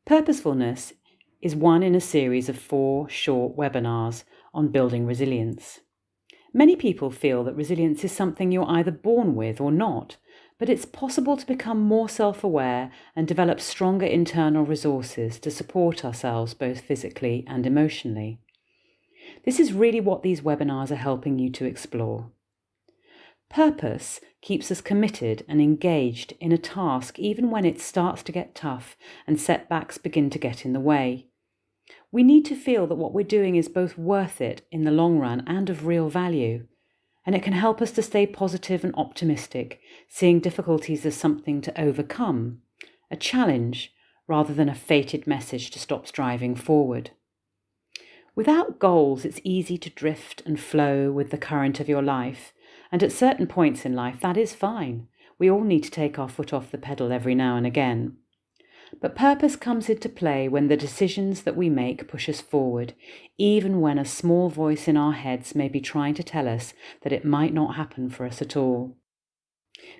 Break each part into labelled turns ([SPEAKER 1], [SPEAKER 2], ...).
[SPEAKER 1] Purposefulness is one in a series of 4 short webinars on building resilience. Many people feel that resilience is something you're either born with or not, but it's possible to become more self-aware and develop stronger internal resources to support ourselves both physically and emotionally. This is really what these webinars are helping you to explore. Purpose keeps us committed and engaged in a task even when it starts to get tough and setbacks begin to get in the way. We need to feel that what we're doing is both worth it in the long run and of real value, and it can help us to stay positive and optimistic, seeing difficulties as something to overcome, a challenge rather than a fated message to stop striving forward. Without goals, it's easy to drift and flow with the current of your life, and at certain points in life that is fine. We all need to take our foot off the pedal every now and again. But purpose comes into play when the decisions that we make push us forward, even when a small voice in our heads may be trying to tell us that it might not happen for us at all.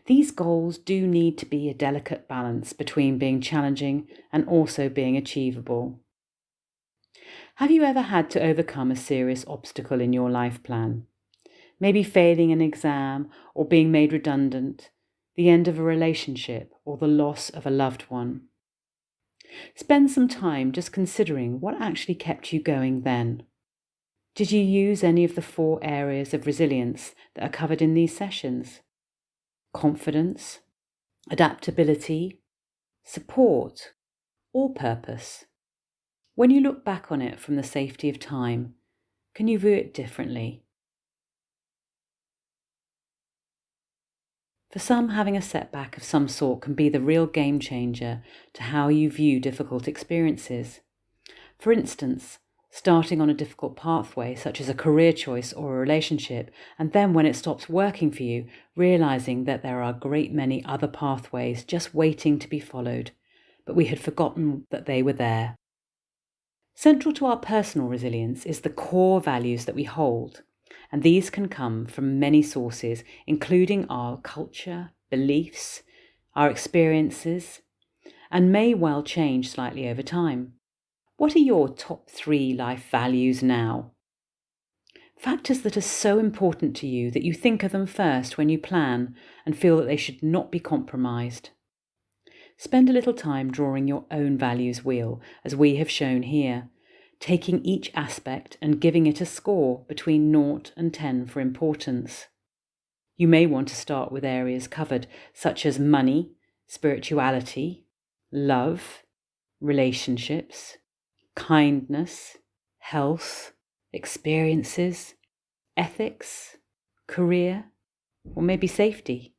[SPEAKER 1] These goals do need to be a delicate balance between being challenging and also being achievable. Have you ever had to overcome a serious obstacle in your life plan? Maybe failing an exam or being made redundant, the end of a relationship or the loss of a loved one. Spend some time just considering what actually kept you going then. Did you use any of the 4 areas of resilience that are covered in these sessions? Confidence, adaptability, support, or purpose? When you look back on it from the safety of time, can you view it differently? For some, having a setback of some sort can be the real game changer to how you view difficult experiences. For instance, starting on a difficult pathway such as a career choice or a relationship, and then when it stops working for you, realizing that there are a great many other pathways just waiting to be followed, but we had forgotten that they were there. Central to our personal resilience is the core values that we hold. And these can come from many sources, including our culture, beliefs, our experiences, and may well change slightly over time. What are your top 3 life values now? Factors that are so important to you that you think of them first when you plan and feel that they should not be compromised. Spend a little time drawing your own values wheel, as we have shown here, taking each aspect and giving it a score between 0 and 10 for importance. You may want to start with areas covered such as money, spirituality, love, relationships, kindness, health, experiences, ethics, career, or maybe safety.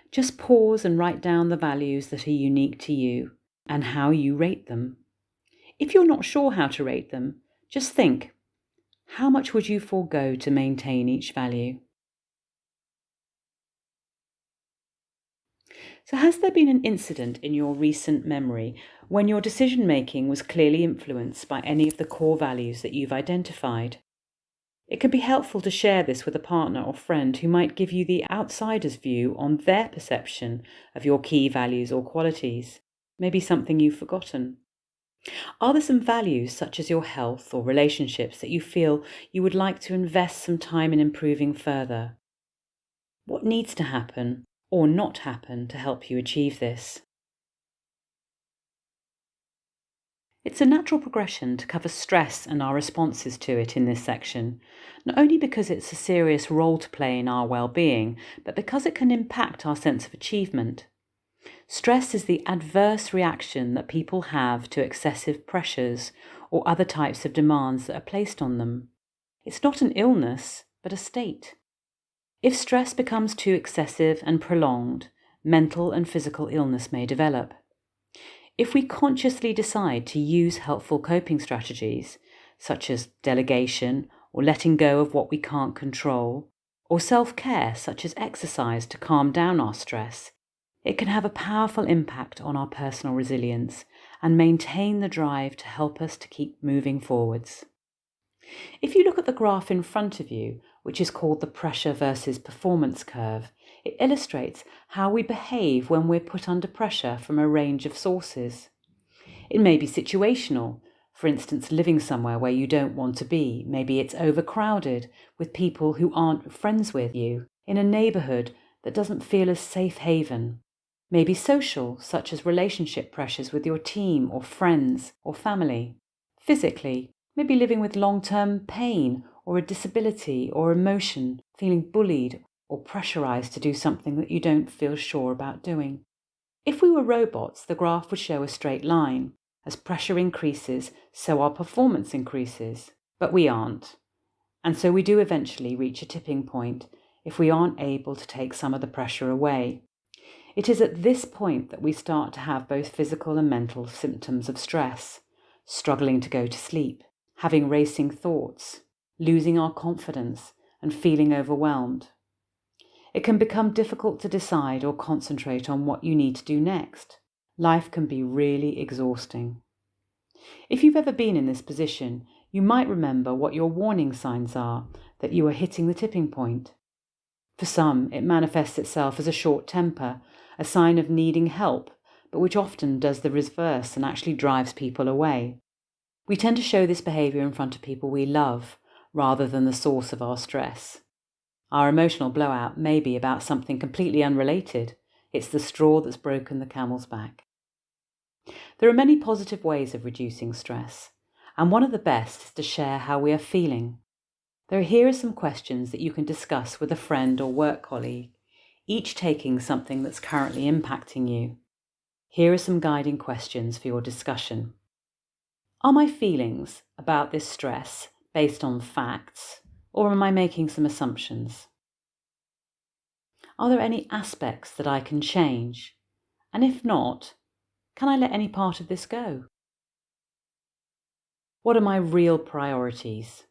[SPEAKER 1] Just pause and write down the values that are unique to you and how you rate them. If you're not sure how to rate them, just think, how much would you forego to maintain each value? So has there been an incident in your recent memory when your decision-making was clearly influenced by any of the core values that you've identified? It can be helpful to share this with a partner or friend who might give you the outsider's view on their perception of your key values or qualities, maybe something you've forgotten. Are there some values, such as your health or relationships, that you feel you would like to invest some time in improving further? What needs to happen or not happen to help you achieve this? It's a natural progression to cover stress and our responses to it in this section, not only because it's a serious role to play in our well-being, but because it can impact our sense of achievement. Stress is the adverse reaction that people have to excessive pressures or other types of demands that are placed on them. It's not an illness, but a state. If stress becomes too excessive and prolonged, mental and physical illness may develop. If we consciously decide to use helpful coping strategies, such as delegation or letting go of what we can't control, or self-care, such as exercise to calm down our stress, it can have a powerful impact on our personal resilience and maintain the drive to help us to keep moving forwards. If you look at the graph in front of you, which is called the pressure versus performance curve, it illustrates how we behave when we're put under pressure from a range of sources. It may be situational. For instance, living somewhere where you don't want to be. Maybe it's overcrowded with people who aren't friends with you, in a neighbourhood that doesn't feel a safe haven. Maybe social, such as relationship pressures with your team or friends or family. Physically, maybe living with long-term pain or a disability or emotion, feeling bullied or pressurized to do something that you don't feel sure about doing. If we were robots, the graph would show a straight line. As pressure increases, so our performance increases. But we aren't. And so we do eventually reach a tipping point if we aren't able to take some of the pressure away. It is at this point that we start to have both physical and mental symptoms of stress, struggling to go to sleep, having racing thoughts, losing our confidence, and feeling overwhelmed. It can become difficult to decide or concentrate on what you need to do next. Life can be really exhausting. If you've ever been in this position, you might remember what your warning signs are that you are hitting the tipping point. For some, it manifests itself as a short temper, a sign of needing help, but which often does the reverse and actually drives people away. We tend to show this behaviour in front of people we love, rather than the source of our stress. Our emotional blowout may be about something completely unrelated. It's the straw that's broken the camel's back. There are many positive ways of reducing stress, and one of the best is to share how we are feeling. Here are some questions that you can discuss with a friend or work colleague, each taking something that's currently impacting you. Here are some guiding questions for your discussion. Are my feelings about this stress based on facts, or am I making some assumptions? Are there any aspects that I can change? And if not, can I let any part of this go? What are my real priorities?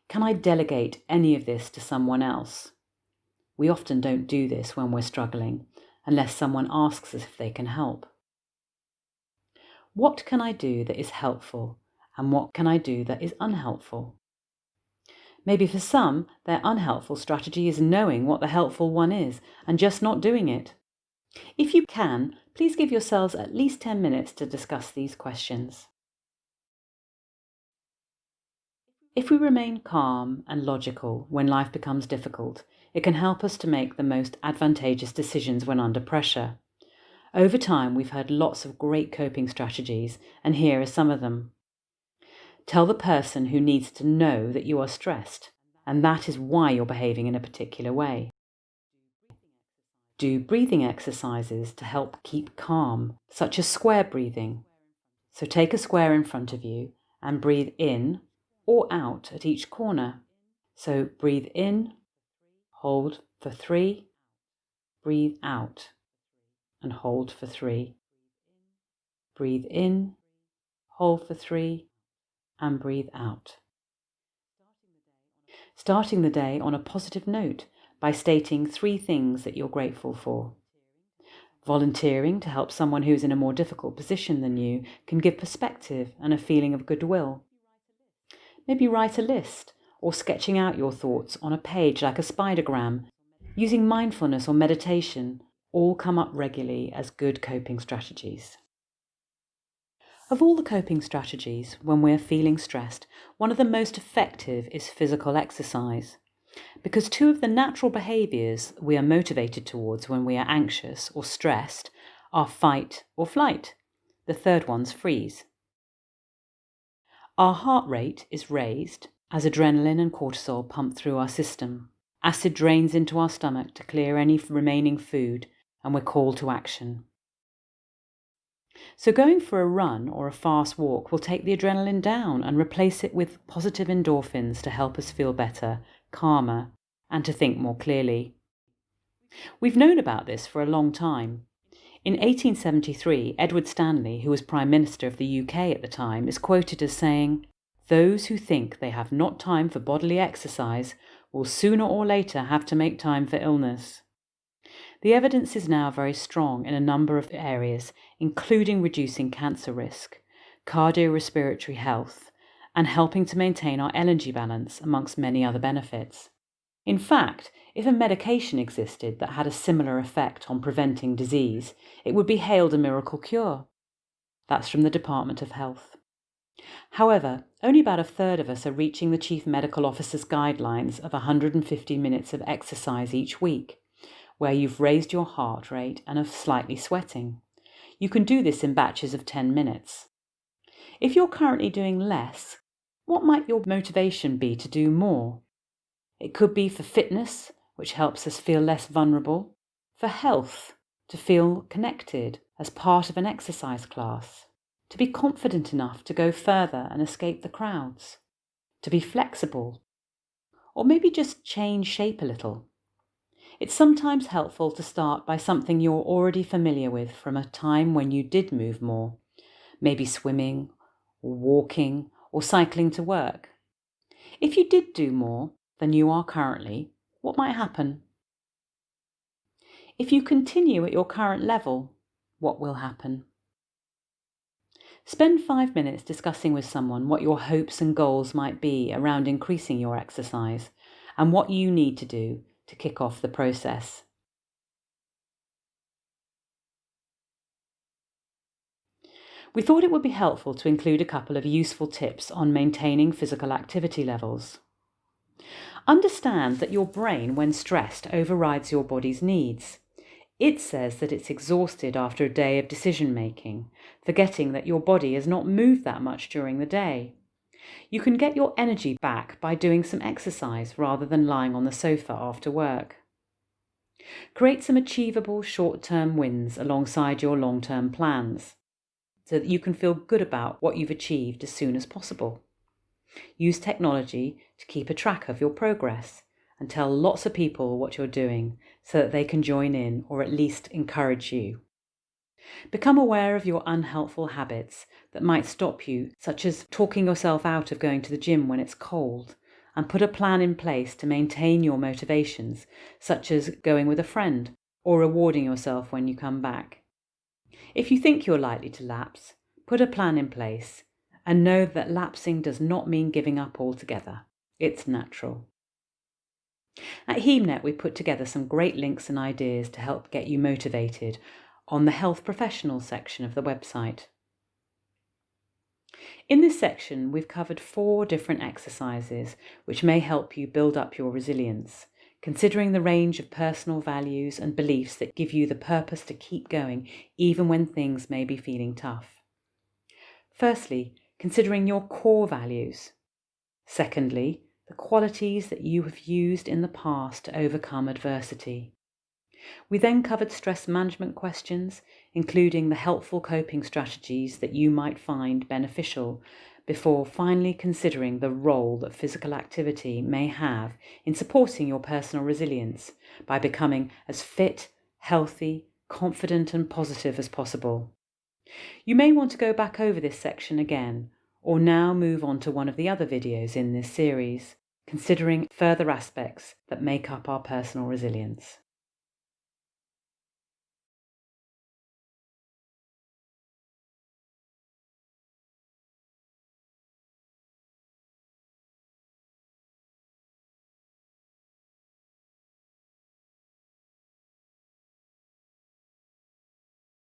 [SPEAKER 1] Can I delegate any of this to someone else? We often don't do this when we're struggling, unless someone asks us if they can help. What can I do that is helpful, and what can I do that is unhelpful? Maybe for some, their unhelpful strategy is knowing what the helpful one is and just not doing it. If you can, please give yourselves at least 10 minutes to discuss these questions. If we remain calm and logical when life becomes difficult, it can help us to make the most advantageous decisions when under pressure. Over time, we've heard lots of great coping strategies, and here are some of them. Tell the person who needs to know that you are stressed, and that is why you're behaving in a particular way. Do breathing exercises to help keep calm, such as square breathing. So take a square in front of you and breathe in or out at each corner. So breathe in, hold for 3, breathe out, and hold for 3. Breathe in, hold for 3, and breathe out. Starting the day on a positive note by stating 3 things that you're grateful for. Volunteering to help someone who's in a more difficult position than you can give perspective and a feeling of goodwill. Maybe write a list or sketching out your thoughts on a page like a spidergram. Using mindfulness or meditation all come up regularly as good coping strategies. Of all the coping strategies, when we're feeling stressed, one of the most effective is physical exercise. Because 2 of the natural behaviours we are motivated towards when we are anxious or stressed are fight or flight. The third one's freeze. Our heart rate is raised as adrenaline and cortisol pump through our system. Acid drains into our stomach to clear any remaining food, and we're called to action. So going for a run or a fast walk will take the adrenaline down and replace it with positive endorphins to help us feel better, calmer, and to think more clearly. We've known about this for a long time. In 1873, Edward Stanley, who was Prime Minister of the UK at the time, is quoted as saying, "Those who think they have not time for bodily exercise will sooner or later have to make time for illness." The evidence is now very strong in a number of areas, including reducing cancer risk, cardiorespiratory health, and helping to maintain our energy balance, amongst many other benefits. In fact, if a medication existed that had a similar effect on preventing disease, it would be hailed a miracle cure. That's from the Department of Health. However, only about a third of us are reaching the Chief Medical Officer's guidelines of 150 minutes of exercise each week, where you've raised your heart rate and are slightly sweating. You can do this in batches of 10 minutes. If you're currently doing less, what might your motivation be to do more? It could be for fitness, which helps us feel less vulnerable, for health, to feel connected as part of an exercise class, to be confident enough to go further and escape the crowds, to be flexible, or maybe just change shape a little. It's sometimes helpful to start by something you're already familiar with from a time when you did move more, maybe swimming, or walking, or cycling to work. If you did do more than you are currently, what might happen? If you continue at your current level, what will happen? Spend 5 minutes discussing with someone what your hopes and goals might be around increasing your exercise and what you need to do to kick off the process. We thought it would be helpful to include a couple of useful tips on maintaining physical activity levels. Understand that your brain, when stressed, overrides your body's needs. It says that it's exhausted after a day of decision making, forgetting that your body has not moved that much during the day. You can get your energy back by doing some exercise rather than lying on the sofa after work. Create some achievable short-term wins alongside your long-term plans, so that you can feel good about what you've achieved as soon as possible. Use technology to keep a track of your progress and tell lots of people what you're doing so that they can join in or at least encourage you. Become aware of your unhelpful habits that might stop you, such as talking yourself out of going to the gym when it's cold, and put a plan in place to maintain your motivations, such as going with a friend or rewarding yourself when you come back. If you think you're likely to lapse, put a plan in place and know that lapsing does not mean giving up altogether. It's natural. At HemeNet, we put together some great links and ideas to help get you motivated on the health professionals section of the website. In this section, we've covered 4 different exercises which may help you build up your resilience, considering the range of personal values and beliefs that give you the purpose to keep going even when things may be feeling tough. Firstly, considering your core values. Secondly, the qualities that you have used in the past to overcome adversity. We then covered stress management questions, including the helpful coping strategies that you might find beneficial, before finally considering the role that physical activity may have in supporting your personal resilience by becoming as fit, healthy, confident and positive as possible. You may want to go back over this section again, or now move on to one of the other videos in this series, considering further aspects that make up our personal resilience.